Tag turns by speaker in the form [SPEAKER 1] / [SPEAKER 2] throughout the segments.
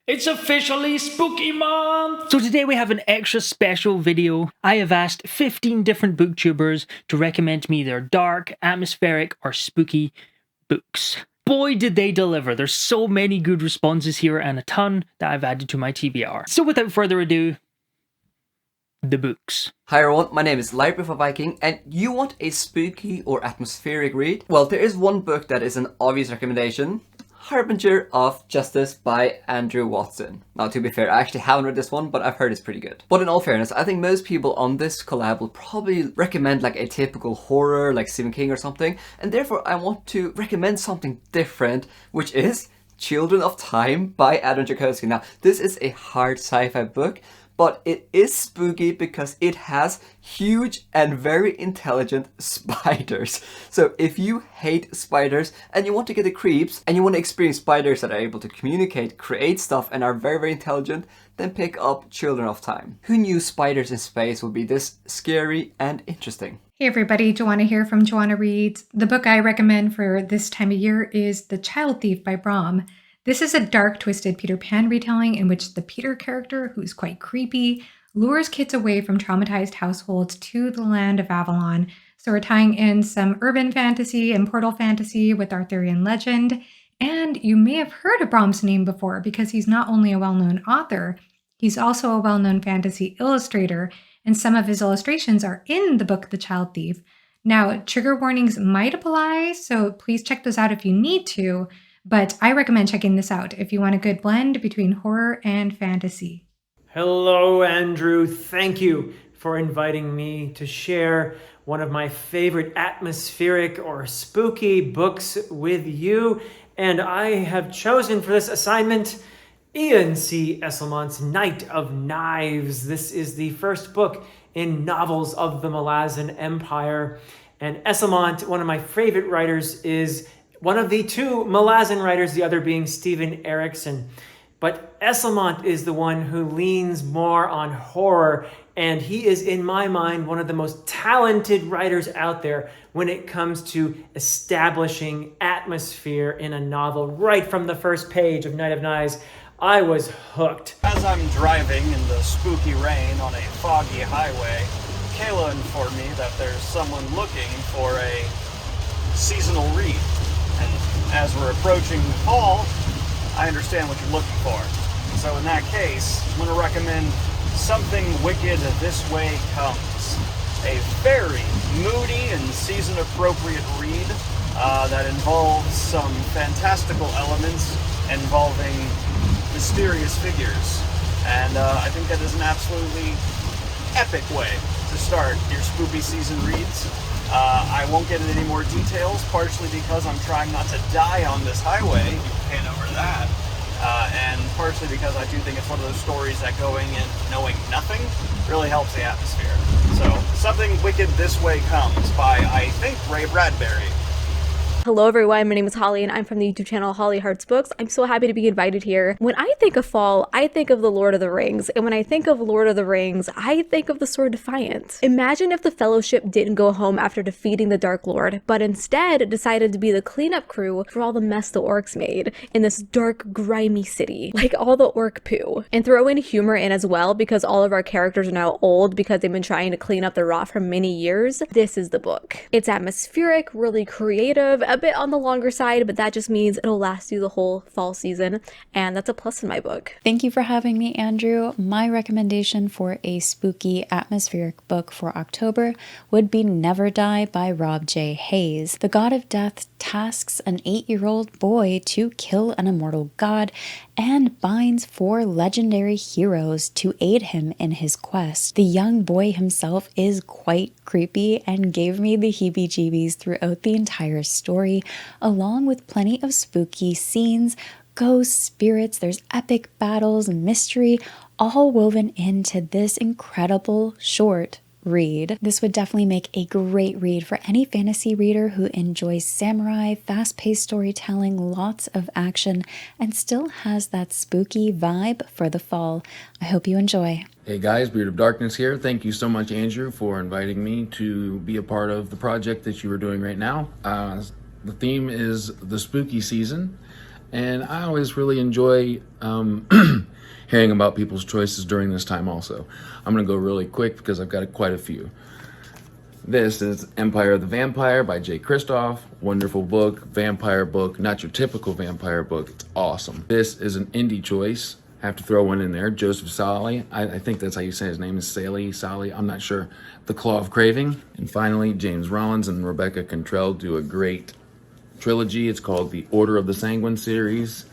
[SPEAKER 1] It's officially spooky month! So today we have an extra special video. I have asked 15 different booktubers to recommend me their dark, atmospheric, or spooky books. Boy, did they deliver. There's so many good responses here and a ton that I've added to my TBR. So without further ado, the books.
[SPEAKER 2] Hi everyone, my name is libraryofaviking, and you want a spooky or atmospheric read? Well, there is one book that is an obvious recommendation. Harbinger of Justice by Andrew Watson. Now, to be fair, I actually haven't read this one, but I've heard it's pretty good. But in all fairness, I think most people on this collab will probably recommend like a typical horror, like Stephen King or something, and therefore I want to recommend something different, which is Children of Time by Adam Jakosky. Now, this is a hard sci-fi book, but it is spooky because it has huge and very intelligent spiders. So if you hate spiders and you want to get the creeps and you want to experience spiders that are able to communicate, create stuff, and are very, very intelligent, then pick up Children of Time. Who knew spiders in space would be this scary and interesting?
[SPEAKER 3] Hey everybody, Joanna here from Joanna Reads. The book I recommend for this time of year is The Child Thief by Bram. This is a dark, twisted Peter Pan retelling in which the Peter character, who's quite creepy, lures kids away from traumatized households to the land of Avalon. So we're tying in some urban fantasy and portal fantasy with Arthurian legend. And you may have heard of Bram's name before because he's not only a well-known author, he's also a well-known fantasy illustrator, and some of his illustrations are in the book The Child Thief. Now, trigger warnings might apply, so please check those out if you need to. But I recommend checking this out if you want a good blend between horror and fantasy.
[SPEAKER 4] Hello, Andrew. Thank you for inviting me to share one of my favorite atmospheric or spooky books with you. And I have chosen for this assignment Ian C. Esselmont's Night of Knives. This is the first book in Novels of the Malazan Empire. And Esselmont, one of my favorite writers, is one of the two Malazan writers, the other being Stephen Erickson. But Esselmont is the one who leans more on horror, and he is, in my mind, one of the most talented writers out there when it comes to establishing atmosphere in a novel. Right from the first page of Night of Knives, I was hooked.
[SPEAKER 5] As I'm driving in the spooky rain on a foggy highway, Kayla informed me that there's someone looking for a seasonal read. And as we're approaching fall, I understand what you're looking for. So in that case, I'm going to recommend Something Wicked This Way Comes. A very moody and season-appropriate read that involves some fantastical elements involving mysterious figures. And I think that is an absolutely epic way to start your spooky season reads. I won't get into any more details, partially because I'm trying not to die on this highway. You can't over that. And partially because I do think it's one of those stories that going in knowing nothing really helps the atmosphere. So, Something Wicked This Way Comes by, I think, Ray Bradbury.
[SPEAKER 6] Hello everyone, my name is Holly and I'm from the YouTube channel HollyHeartsBooks. I'm so happy to be invited here. When I think of fall, I think of the Lord of the Rings. And when I think of Lord of the Rings, I think of the Sword Defiant. Imagine if the Fellowship didn't go home after defeating the Dark Lord, but instead decided to be the cleanup crew for all the mess the orcs made in this dark, grimy city. Like all the orc poo. And throw in humor in as well because all of our characters are now old because they've been trying to clean up the rot for many years. This is the book. It's atmospheric, really creative, a bit on the longer side, but that just means it'll last you the whole fall season, and that's a plus in my book.
[SPEAKER 7] Thank you for having me, Andrew. My recommendation for a spooky atmospheric book for October would be Never Die by Rob J. Hayes. The god of death tasks an 8-year-old boy to kill an immortal god and binds 4 legendary heroes to aid him in his quest. The young boy himself is quite creepy and gave me the heebie-jeebies throughout the entire story, along with plenty of spooky scenes, ghosts, spirits, there's epic battles, mystery, all woven into this incredible short read. This would definitely make a great read for any fantasy reader who enjoys samurai, fast-paced storytelling, lots of action, and still has that spooky vibe for the fall. I hope you enjoy.
[SPEAKER 8] Hey guys, BeardofDarkness here. Thank you so much, Andrew, for inviting me to be a part of the project that you are doing right now. The theme is the spooky season, And I always really enjoy hearing about people's choices during this time also. I'm going to go really quick because I've got quite a few. This is Empire of the Vampire by Jay Kristoff. Wonderful book, vampire book, not your typical vampire book. It's awesome. This is an indie choice. I have to throw one in there. Joseph Sally. I think that's how you say his name is Sally. I'm not sure. The Claw of Craving. And finally, James Rollins and Rebecca Cantrell do a great trilogy. It's called the Order of the Sanguine series,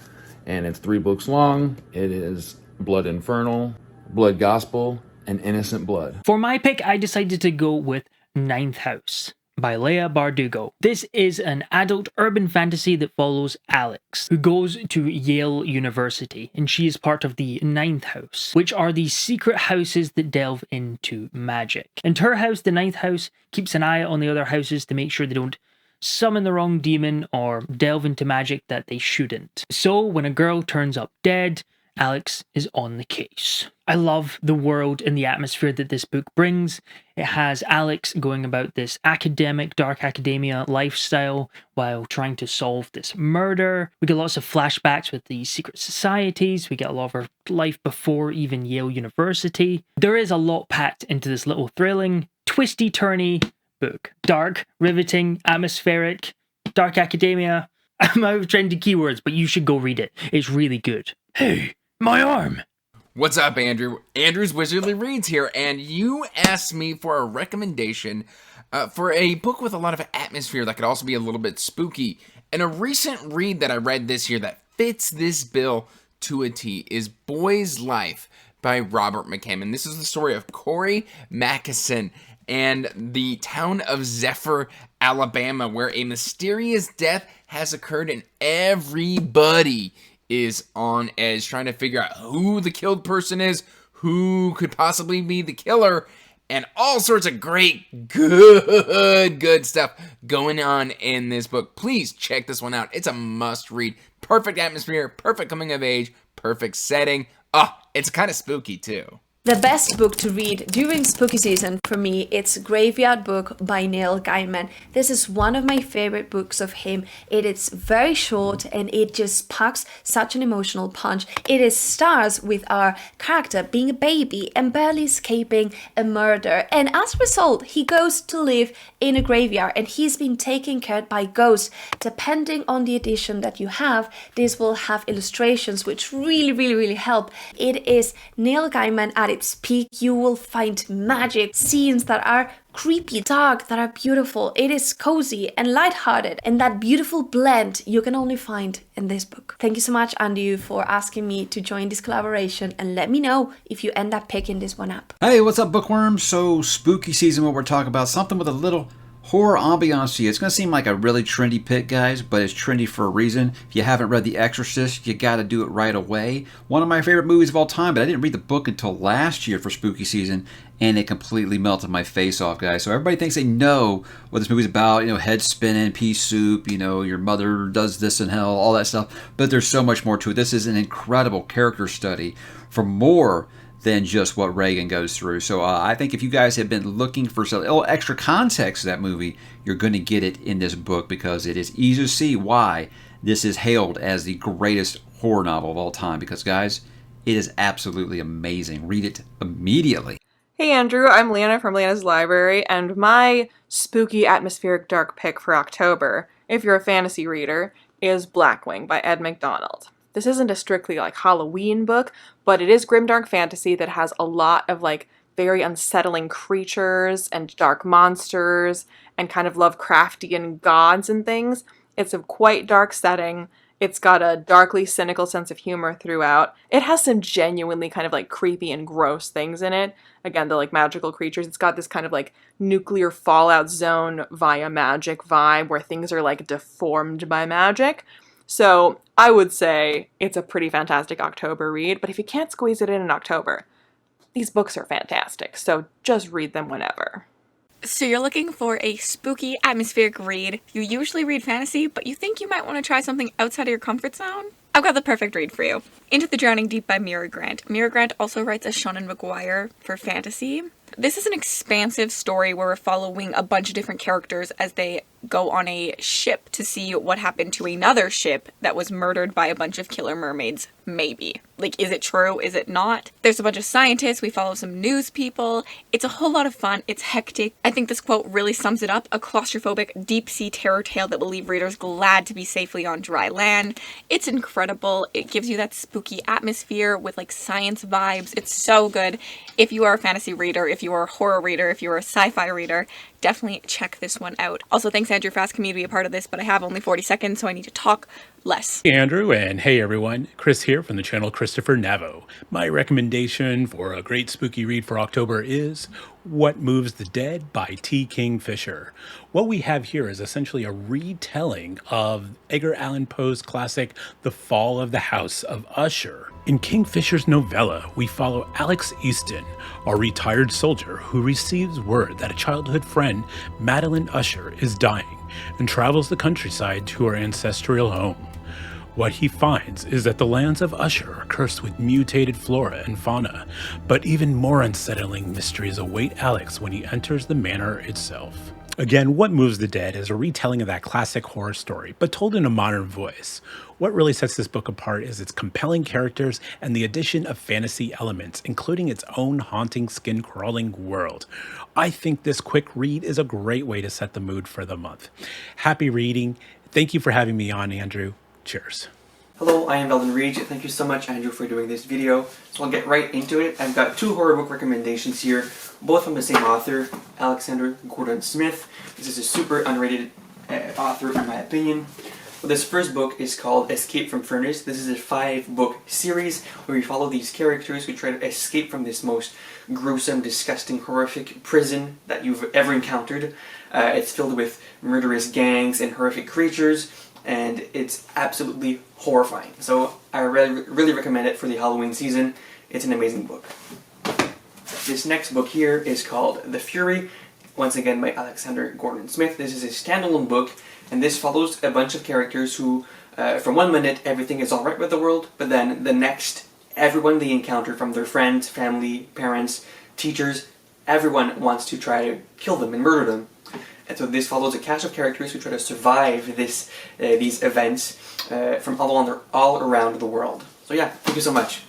[SPEAKER 8] and it's 3 books long. It is Blood Infernal, Blood Gospel, and Innocent Blood.
[SPEAKER 1] For my pick, I decided to go with Ninth House by Leah Bardugo. This is an adult urban fantasy that follows Alex, who goes to Yale University, and she is part of the Ninth House, which are the secret houses that delve into magic. And her house, the Ninth House, keeps an eye on the other houses to make sure they don't summon the wrong demon or delve into magic that they shouldn't. So when a girl turns up dead, Alex is on the case. I love the world and the atmosphere that this book brings. It has Alex going about this academic, dark academia lifestyle while trying to solve this murder. We get lots of flashbacks with the secret societies. We get a lot of her life before even Yale University. There is a lot packed into this little thrilling, twisty-turny book. Dark, riveting, atmospheric, dark academia. I'm out of trendy keywords, but you should go read it. It's really good. Hey, my arm!
[SPEAKER 9] What's up, Andrew? AndrewsWizardlyReads here, and you asked me for a recommendation for a book with a lot of atmosphere that could also be a little bit spooky. And a recent read that I read this year that fits this bill to a T is Boy's Life by Robert McCammon. This is the story of Corey Mackison and the town of Zephyr, Alabama, where a mysterious death has occurred and everybody is on edge trying to figure out who the killed person is, who could possibly be the killer, and all sorts of great, good stuff going on in this book. Please check this one out. It's a must read. Perfect atmosphere, perfect coming of age, perfect setting. Oh, it's kind of spooky too.
[SPEAKER 6] The best book to read during spooky season for me, it's Graveyard Book by Neil Gaiman. This is one of my favorite books of him. It is very short and it just packs such an emotional punch. It starts with our character being a baby and barely escaping a murder. And as a result, he goes to live in a graveyard and he's been taken care of by ghosts. Depending on the edition that you have, this will have illustrations which really help. It is Neil Gaiman at its peak. You will find magic scenes that are creepy, dark, that are beautiful. It is cozy and lighthearted, and that beautiful blend you can only find in this book. Thank you so much, Andrew, for asking me to join this collaboration, and let me know if you end up picking this one up.
[SPEAKER 10] Hey, what's up, bookworms? So spooky season, what we're talking about, something with a little horror ambiance to you. It's going to seem like a really trendy pick, guys, but it's trendy for a reason. If you haven't read The Exorcist, you got to do it right away. One of my favorite movies of all time, but I didn't read the book until last year for spooky season, and it completely melted my face off, guys. So everybody thinks they know what this movie's about, you know, head spinning, pea soup, you know, your mother does this in hell, all that stuff, but there's so much more to it. This is an incredible character study for more than just what Reagan goes through. So I think if you guys have been looking for some little extra context to that movie, you're going to get it in this book because it is easy to see why this is hailed as the greatest horror novel of all time. Because, guys, it is absolutely amazing. Read it immediately.
[SPEAKER 11] Hey Andrew, I'm Liana from LienesLibrary, and my spooky atmospheric dark pick for October, if you're a fantasy reader, is Blackwing by Ed McDonald. This isn't a strictly like Halloween book, but it is grimdark fantasy that has a lot of like very unsettling creatures and dark monsters and kind of Lovecraftian gods and things. It's a quite dark setting. It's got a darkly cynical sense of humor throughout. It has some genuinely kind of like creepy and gross things in it. Again, the like magical creatures. It's got this kind of like nuclear fallout zone via magic vibe where things are like deformed by magic. So I would say it's a pretty fantastic October read, but if you can't squeeze it in October, these books are fantastic, so just read them whenever.
[SPEAKER 12] So you're looking for a spooky, atmospheric read. You usually read fantasy, but you think you might want to try something outside of your comfort zone? I've got the perfect read for you. Into the Drowning Deep by Mira Grant. Mira Grant also writes a Shonen McGuire for fantasy. This is an expansive story where we're following a bunch of different characters as they go on a ship to see what happened to another ship that was murdered by a bunch of killer mermaids. Maybe. Like, is it true? Is it not? There's a bunch of scientists. We follow some news people. It's a whole lot of fun. It's hectic. I think this quote really sums it up. A claustrophobic, deep-sea terror tale that will leave readers glad to be safely on dry land. It's incredible. It gives you that spooky atmosphere with like science vibes. It's so good. If you are a fantasy reader, if you are a horror reader, if you are a sci-fi reader, definitely check this one out. Also, thanks Andrew for asking me to be a part of this, but I have only 40 seconds, so I need to talk less.
[SPEAKER 13] Hey Andrew, and hey everyone, Chris here from the channel Christopher Navo. My recommendation for a great spooky read for October is What Moves the Dead by T. Kingfisher. What we have here is essentially a retelling of Edgar Allan Poe's classic The Fall of the House of Usher. In Kingfisher's novella, we follow Alex Easton, a retired soldier who receives word that a childhood friend, Madeline Usher, is dying and travels the countryside to her ancestral home. What he finds is that the lands of Usher are cursed with mutated flora and fauna, but even more unsettling mysteries await Alex when he enters the manor itself. Again, What Moves the Dead is a retelling of that classic horror story, but told in a modern voice. What really sets this book apart is its compelling characters and the addition of fantasy elements, including its own haunting, skin-crawling world. I think this quick read is a great way to set the mood for the month. Happy reading. Thank you for having me on, Andrew. Cheers.
[SPEAKER 14] Hello, I am veldonreads. Thank you so much, Andrew, for doing this video. So I'll get right into it. I've got two horror book recommendations here, both from the same author, Alexander Gordon-Smith. This is a super underrated author, in my opinion. Well, this first book is called Escape from Furnace. This is a 5-book series where we follow these characters who try to escape from this most gruesome, disgusting, horrific prison that you've ever encountered. It's filled with murderous gangs and horrific creatures, and it's absolutely horrifying. So I really recommend it for the Halloween season. It's an amazing book. This next book here is called The Fury, once again by Alexander Gordon-Smith. This is a standalone book, and this follows a bunch of characters who, from one minute, everything is alright with the world, but then the next, everyone they encounter, from their friends, family, parents, teachers, everyone wants to try to kill them and murder them. And so this follows a cast of characters who try to survive these events from all around the world. So yeah, thank you so much.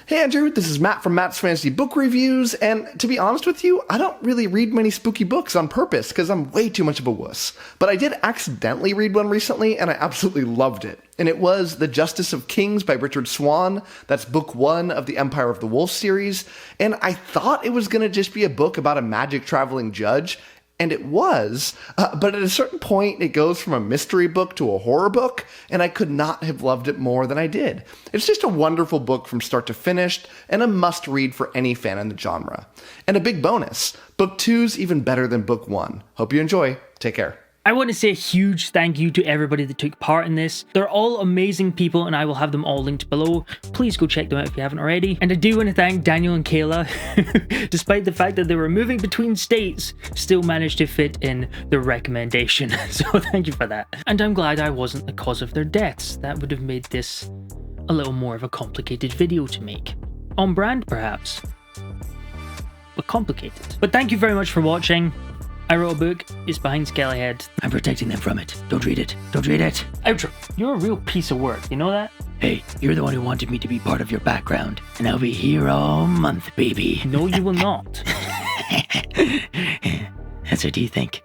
[SPEAKER 15] Hey Andrew, this is Matt from MattsFantasyBookReviews, and to be honest with you, I don't really read many spooky books on purpose because I'm way too much of a wuss. But I did accidentally read one recently, and I absolutely loved it. And it was The Justice of Kings by Richard Swan. That's book 1 of the Empire of the Wolf series. And I thought it was going to just be a book about a magic traveling judge, and it was, but at a certain point, it goes from a mystery book to a horror book, and I could not have loved it more than I did. It's just a wonderful book from start to finish, and a must-read for any fan in the genre. And a big bonus, book 2's even better than book 1. Hope you enjoy. Take care.
[SPEAKER 1] I want to say a huge thank you to everybody that took part in this. They're all amazing people, and I will have them all linked below. Please go check them out if you haven't already. And I do want to thank Daniel and Kayla, who, despite the fact that they were moving between states, still managed to fit in the recommendation. So thank you for that. And I'm glad I wasn't the cause of their deaths. That would have made this a little more of a complicated video to make. On brand, perhaps, but complicated. But thank you very much for watching. I wrote a book, it's behind Skelly Head. I'm protecting them from it. Don't read it. Don't read it. Outro. You're a real piece of work, you know that? Hey, you're the one who wanted me to be part of your background, and I'll be here all month, baby. No, you will not. That's what you think.